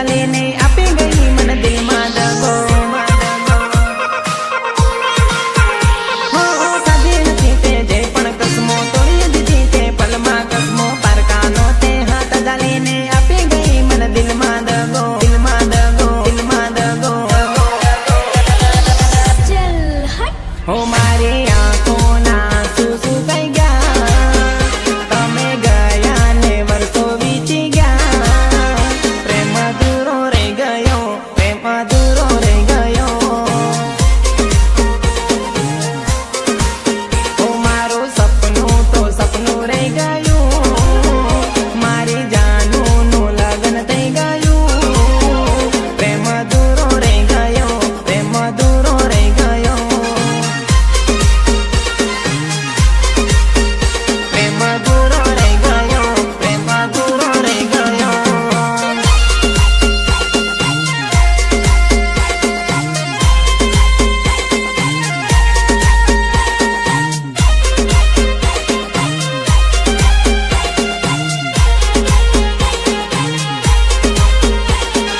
लेने आपे गई मन दिल मा दगो हो साधी नथी ते जे पण कसमो तोड़ी दीधी ते पलमा कसमो पारकानो ते हाथ डालीने आपे गई मन दिल मा दगो दिल मा दगो दिल मा दगो चल हट हो मारे आंखों ना सुसु कई गया तमे गया ने वर्षो वीती गया प्रेम अधूरो रह गयो प्रेम अधूरो रह गयो हो मारो सपनों तो सपनों रह गयो मारी जानू नो लगन थई गयो प्रेम अधूरो रह गयो प्रेम अधूरो रह गयो प्रेम अधूरो रह गयो प्रेम अधूरो रह गयो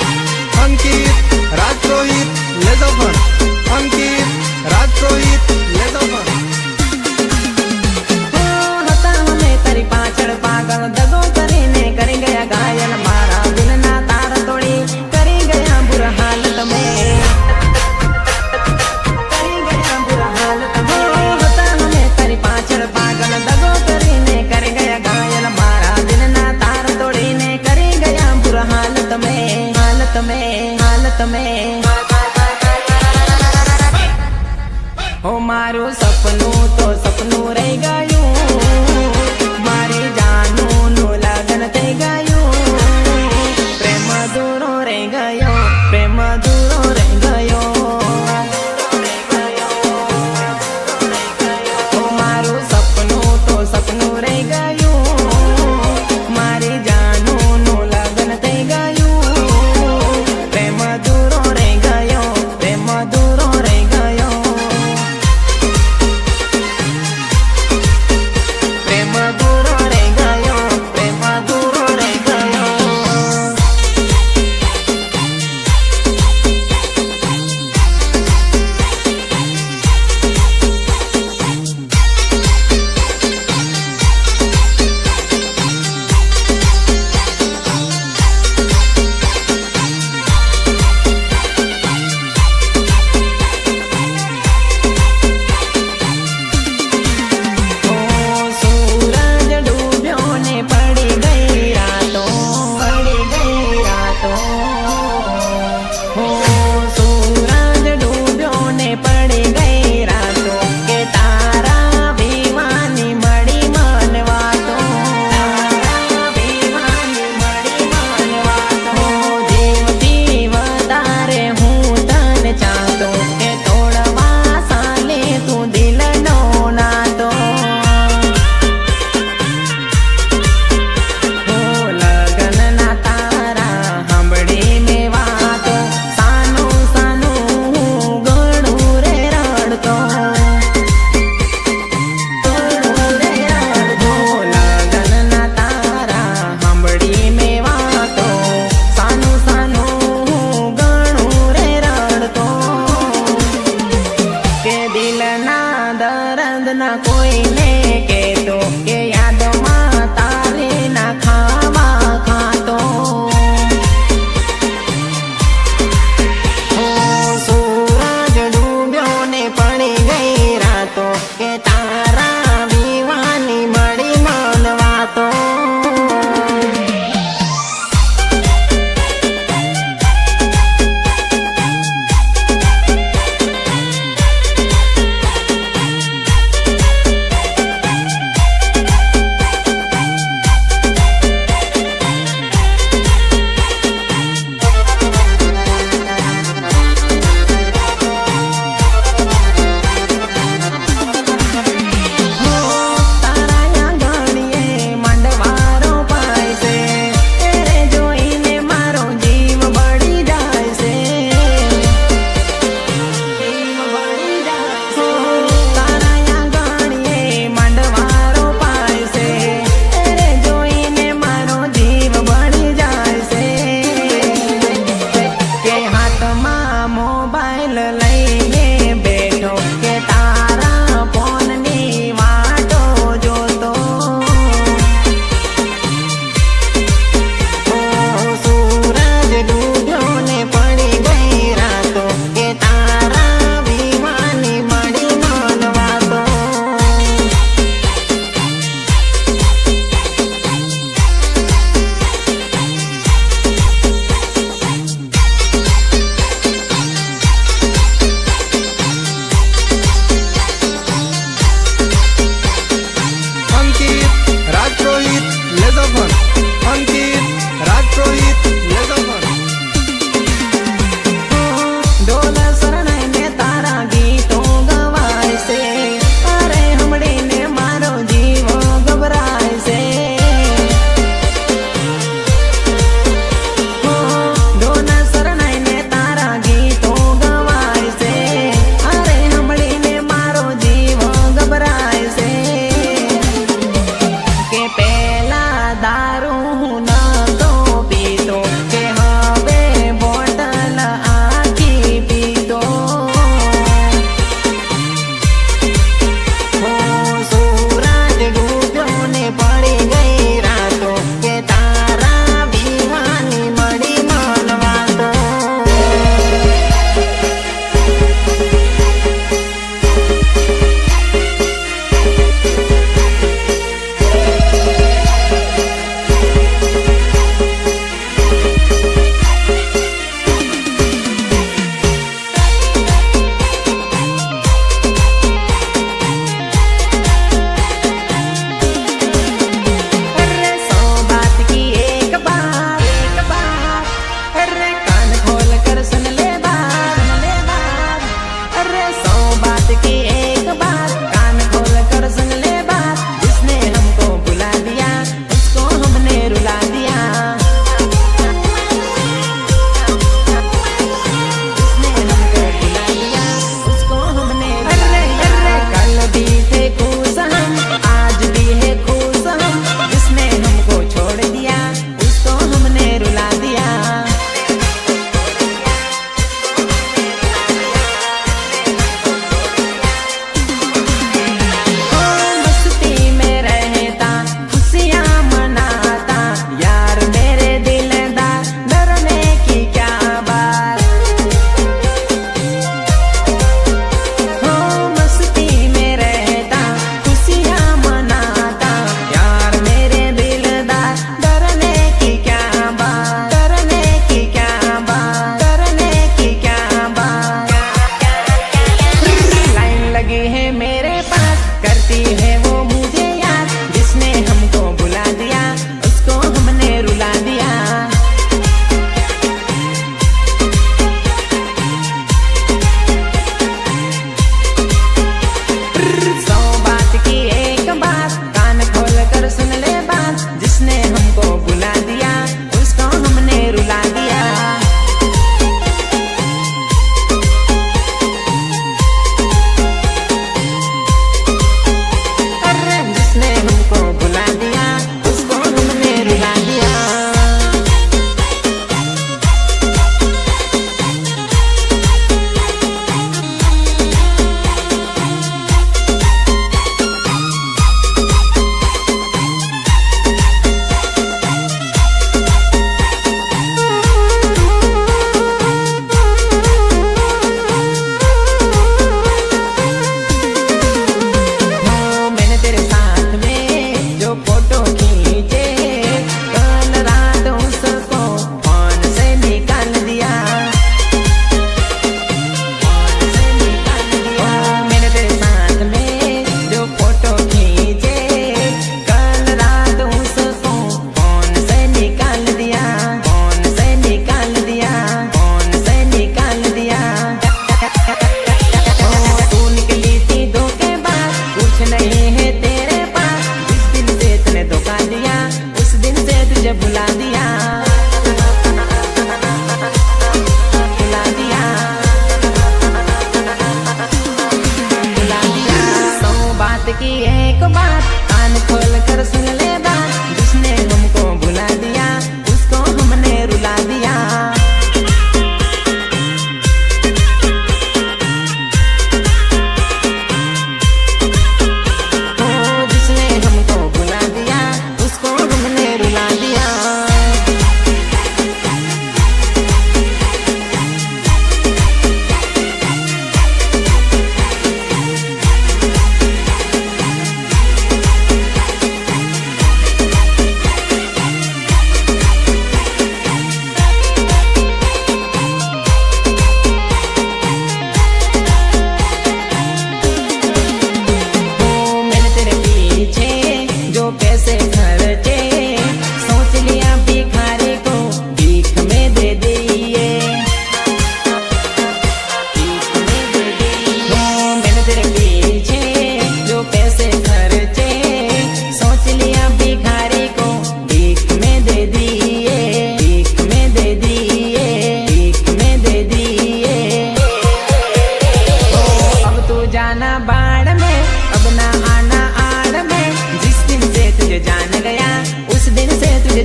अंकित राजरोहित लेजोफन अंकित राजरोहित लेजोफन हो हता हमें तारी पाछड़ पागल दगो करीने करी गया घायल मारा दिल ना तार तोड़ी करी गया बुरा हालत में करी गया बुरा हालत में हता हमें तारी पाछड़ पागल दगो करीने करी गया घायल मारा दिल ना तार तोड़ीने करी गया बुरा हालत में हालत में हालत में हो मारू सपनू तो सपनू रह गयो मारी जानू नो लगन थई गयो प्रेम अधूरो रह गयो प्रेम अधूरो रह गयो हो मारू सपनू तो सपनू रह गयो मारी जानू नो लगन थई गयो प्रेम अधूरो रह गयो प्रेम अधूरो रह गयो प्रेम अधूरो रह गयो प्रेम अधूरो रह गयो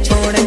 છોડ